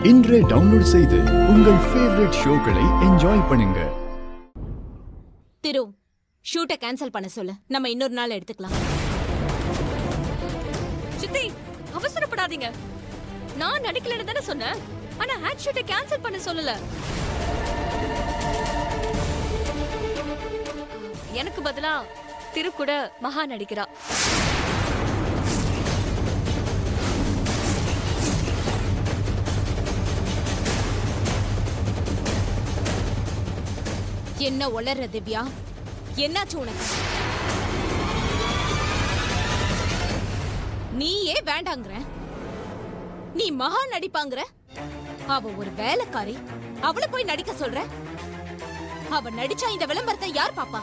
இன்றே டவுன்லோட் செய்து உங்கள் ஃபேவரட் ஷோக்களை என்ஜாய் பண்ணுங்க. திரு, ஷூட்டை கேன்சல் பண்ண சொல்லு. நம்ம இன்னொரு நாள் எடுத்துக்கலாம். சித்தி, அவசரப்படாதீங்க. நான் நடிக்கலன்னு தானே சொன்னேன். ஆனா ஆட் ஷூட்டை கேன்சல் பண்ண சொல்லல. எனக்கு பதிலா திரு கூட மகா நடிக்கிறா. என்ன ஒளர்ற திவ்யா? என்னாச்சு உனக்கு? நீயே வேண்டாங்கற, நீ மகா நடிப்பாங்கற. அவ ஒரு வேலைக்காரி, அவளை போய் நடிக்க சொல்ற. அவ நடிச்சா இந்த விளம்பரத்தை யார் பாப்பா?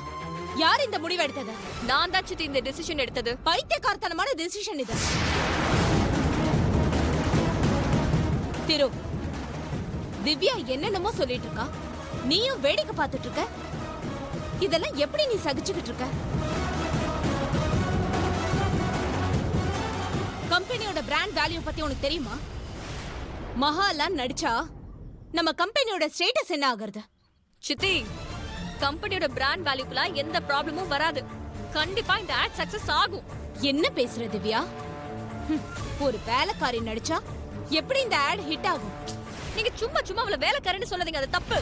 யார் இந்த முடிவு எடுத்தது? நான் தான் சித்தி இந்த டிசிஷன் எடுத்தது. பைத்தியக்காரத்தனமான டிசிஷன் இது. திரு, திவ்யா என்னென்னமோ சொல்லிட்டு இருக்கா, நீயும் வேடிக்கை பார்த்துட்டு இருக்க. இதெல்லாம் எப்படி நீ சகிச்சுக்கிட்டு இருக்க? கம்பெனியோட பிராண்ட் வேல்யூ பத்தி உனக்கு தெரியுமா? மகாலாம் நடிச்சா நம்ம கம்பெனியோட ஸ்டேட்டஸ் என்ன ஆகுறது? சித்தி, கம்பெனியோட பிராண்ட் வேல்யூக்குலாம் எந்த ப்ராப்ளமும் வராது. கண்டிப்பா இந்த ஆட் சக்சஸ் ஆகும். என்ன பேசுற திவ்யா? ஒரு வேலைக்காரி நடிச்சா எப்படி இந்த ஆட் ஹிட் ஆகும்? நீங்க சும்மா சும்மா அவளை வேலைக்காரன்னு சொல்லாதீங்க, அது தப்பு.